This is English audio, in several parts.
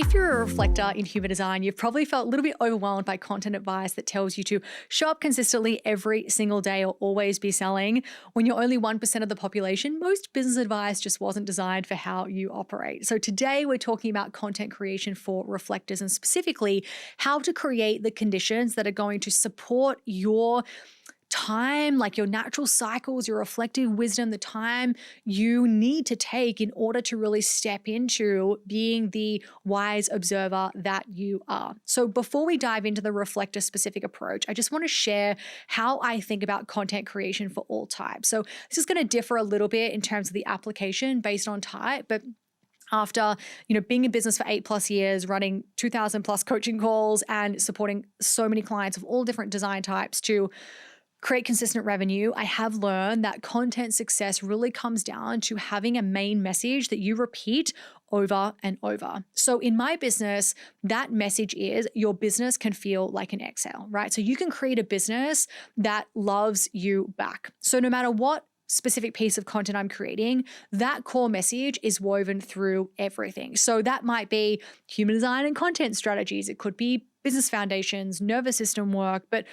If you're a reflector in human design, you've probably felt a little bit overwhelmed by content advice that tells you to show up consistently every single day or always be selling. When you're only 1% of the population, most business advice just wasn't designed for how you operate. So today we're talking about content creation for reflectors and specifically how to create the conditions that are going to support your time, like your natural cycles, your reflective wisdom, the time you need to take in order to really step into being the wise observer that you are. So before we dive into the reflector specific approach, I just want to share how I think about content creation for all types. So this is going to differ a little bit in terms of the application based on type, but after, being in business for 8+ years, running 2,000 plus coaching calls and supporting so many clients of all different design types to create consistent revenue, I have learned that content success really comes down to having a main message that you repeat over and over. So in my business, that message is your business can feel like an exhale, right? So you can create a business that loves you back. So no matter what specific piece of content I'm creating, that core message is woven through everything. So that might be human design and content strategies. It could be business foundations, nervous system work, but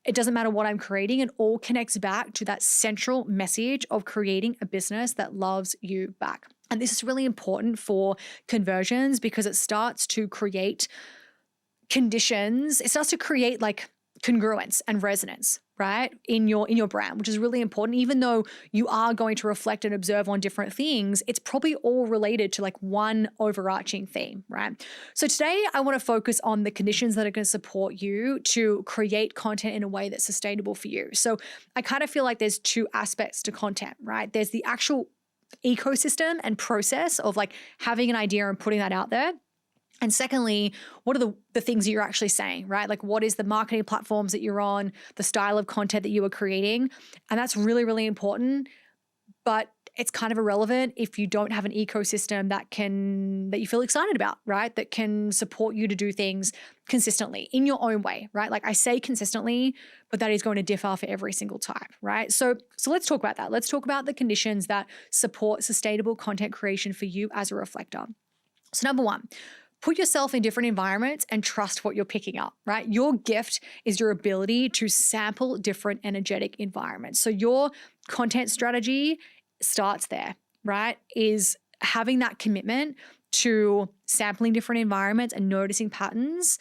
it doesn't matter what I'm creating. It all connects back to that central message of creating a business that loves you back. And this is really important for conversions because it starts to create conditions. It starts to create like congruence and resonance, right? In your brand, which is really important. Even though you are going to reflect and observe on different things, it's probably all related to like one overarching theme, right? So today I want to focus on the conditions that are going to support you to create content in a way that's sustainable for you. So I kind of feel like there's two aspects to content, right? There's the actual ecosystem and process of like having an idea and putting that out there. And secondly, what are the things that you're actually saying, right? Like what is the marketing platforms that you're on, the style of content that you are creating? And that's really, really important, but it's kind of irrelevant if you don't have an ecosystem that you feel excited about, right? That can support you to do things consistently in your own way, right? Like I say consistently, but that is going to differ for every single type, right? So let's talk about that. Let's talk about the conditions that support sustainable content creation for you as a reflector. So number one, put yourself in different environments and trust what you're picking up, right? Your gift is your ability to sample different energetic environments. So your content strategy starts there, right? Is having that commitment to sampling different environments and noticing patterns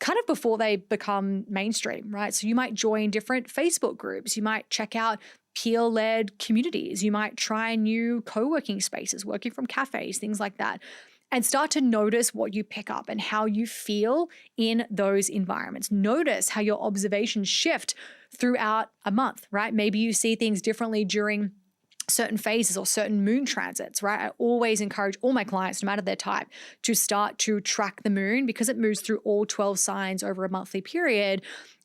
kind of before they become mainstream, right? So you might join different Facebook groups. You might check out peer-led communities. You might try new co-working spaces, working from cafes, things like that. And start to notice what you pick up and how you feel in those environments. Notice how your observations shift throughout a month, right? Maybe you see things differently during certain phases or certain moon transits, right? I always encourage all my clients, no matter their type, to start to track the moon because it moves through all 12 signs over a monthly period.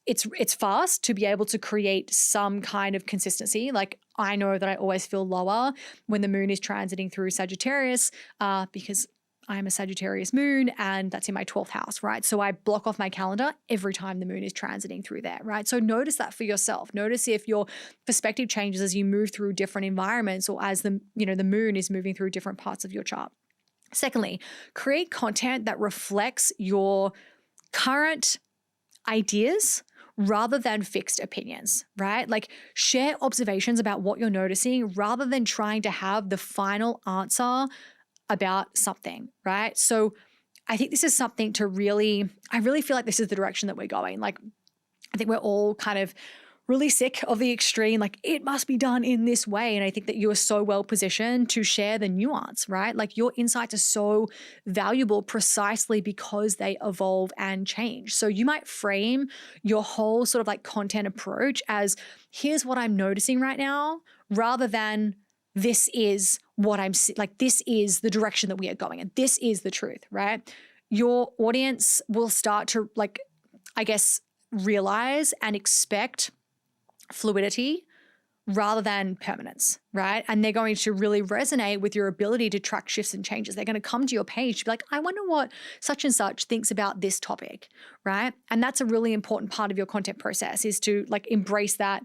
It's fast to be able to create some kind of consistency. Like I know that I always feel lower when the moon is transiting through Sagittarius because I am a Sagittarius moon and that's in my 12th house, right? So I block off my calendar every time the moon is transiting through there, right? So notice that for yourself. Notice if your perspective changes as you move through different environments or as the moon is moving through different parts of your chart. Secondly, create content that reflects your current ideas rather than fixed opinions, right? Like share observations about what you're noticing rather than trying to have the final answer about something, right? So I think this is something I really feel like this is the direction that we're going. Like, I think we're all kind of really sick of the extreme, like it must be done in this way. And I think that you are so well positioned to share the nuance, right? Like your insights are so valuable precisely because they evolve and change. So you might frame your whole sort of like content approach as here's what I'm noticing right now, rather than this is what this is the direction that we are going and this is the truth, right? Your audience will start to realize and expect fluidity rather than permanence, right? And they're going to really resonate with your ability to track shifts and changes. They're going to come to your page to be like, I wonder what such and such thinks about this topic, right? And that's a really important part of your content process is to like embrace that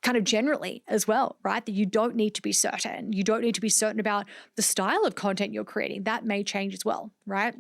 kind of generally as well, right? That you don't need to be certain. You don't need to be certain about the style of content you're creating. That may change as well, right?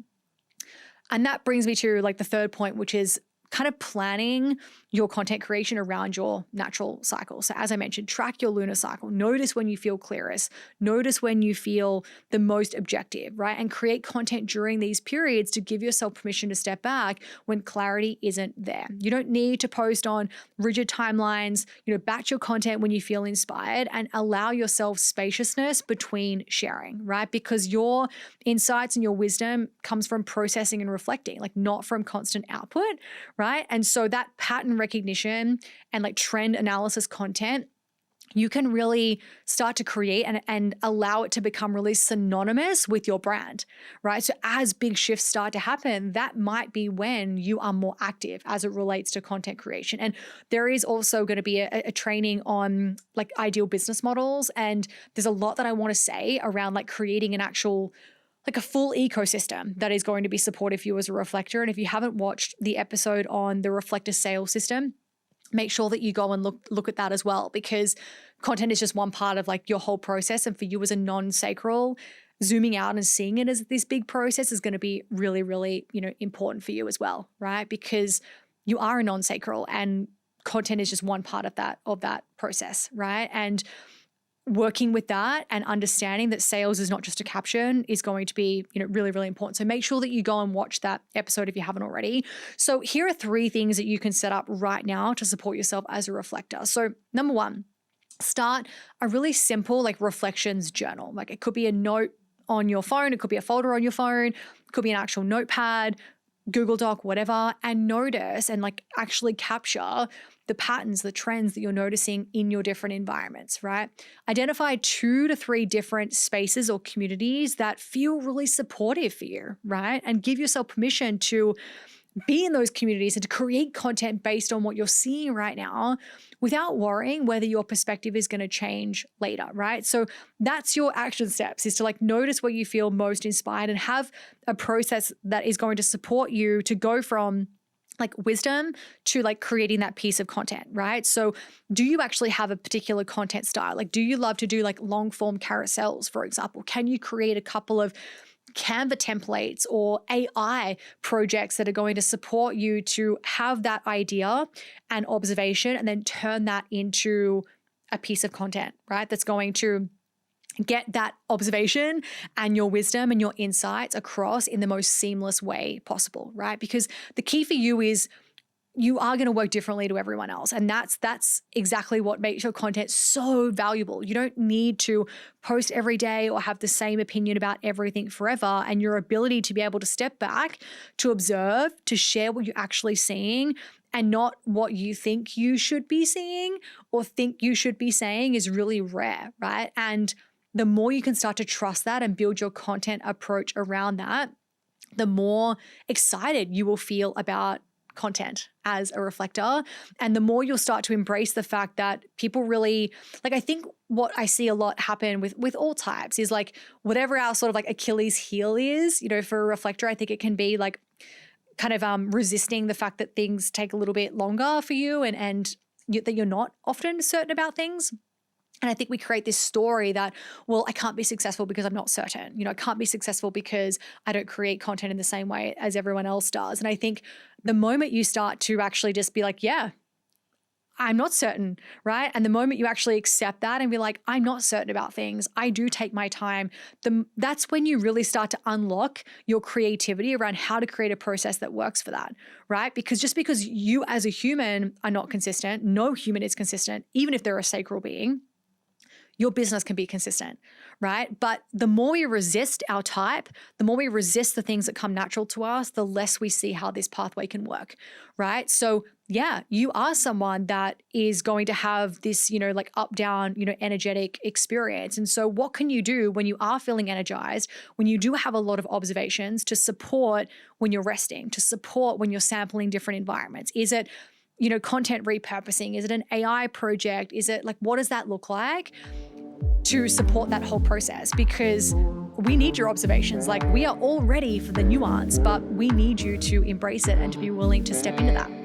And that brings me to like the third point, which is kind of planning your content creation around your natural cycle. So as I mentioned, track your lunar cycle. Notice when you feel clearest. Notice when you feel the most objective, right? And create content during these periods to give yourself permission to step back when clarity isn't there. You don't need to post on rigid timelines. Batch your content when you feel inspired and allow yourself spaciousness between sharing, right? Because your insights and your wisdom comes from processing and reflecting, like not from constant output, right? And so that pattern recognition and like trend analysis content, you can really start to create and allow it to become really synonymous with your brand, right? So as big shifts start to happen, that might be when you are more active as it relates to content creation. And there is also going to be a training on like ideal business models. And there's a lot that I want to say around like creating an actual like a full ecosystem that is going to be supportive for you as a reflector. And if you haven't watched the episode on the Reflector sales system, make sure that you go and look at that as well, because content is just one part of like your whole process. And for you as a non-sacral, zooming out and seeing it as this big process is going to be really, really, important for you as well, right? Because you are a non-sacral and content is just one part of that process, right? And working with that and understanding that sales is not just a caption is going to be, really, really important. So make sure that you go and watch that episode if you haven't already. So here are 3 things that you can set up right now to support yourself as a reflector. So number 1, start a really simple like reflections journal. Like it could be a note on your phone. It could be a folder on your phone. It could be an actual notepad, Google Doc, whatever, and notice and like actually capture the patterns, the trends that you're noticing in your different environments, right? Identify 2 to 3 different spaces or communities that feel really supportive for you, right? And give yourself permission to be in those communities and to create content based on what you're seeing right now without worrying whether your perspective is going to change later, right? So that's your action steps, is to like notice where you feel most inspired and have a process that is going to support you to go from like wisdom to like creating that piece of content, right? So do you actually have a particular content style? Like, do you love to do like long form carousels, for example? Can you create a couple of Canva templates or AI projects that are going to support you to have that idea and observation and then turn that into a piece of content, right? That's going to get that observation and your wisdom and your insights across in the most seamless way possible, right? Because the key for you is you are going to work differently to everyone else. And that's exactly what makes your content so valuable. You don't need to post every day or have the same opinion about everything forever. And your ability to be able to step back, to observe, to share what you're actually seeing and not what you think you should be seeing or think you should be saying is really rare, right? And the more you can start to trust that and build your content approach around that, the more excited you will feel about content as a reflector. And the more you'll start to embrace the fact that people really, like, I think what I see a lot happen with all types is like whatever our sort of like Achilles heel is, for a reflector, I think it can be like kind of resisting the fact that things take a little bit longer for you and that you're not often certain about things. And I think we create this story that, well, I can't be successful because I'm not certain. I can't be successful because I don't create content in the same way as everyone else does. And I think the moment you start to actually just be like, yeah, I'm not certain, right? And the moment you actually accept that and be like, I'm not certain about things, I do take my time, that's when you really start to unlock your creativity around how to create a process that works for that, right? Because just because you as a human are not consistent, no human is consistent, even if they're a sacral being, your business can be consistent, right? But the more we resist our type, the more we resist the things that come natural to us, the less we see how this pathway can work, right? So yeah, you are someone that is going to have this, like up, down, energetic experience. And so what can you do when you are feeling energized, when you do have a lot of observations to support when you're resting, to support when you're sampling different environments? Is it content repurposing? Is it an AI project? Is it like, what does that look like to support that whole process? Because we need your observations. Like, we are all ready for the nuance, but we need you to embrace it and to be willing to step into that.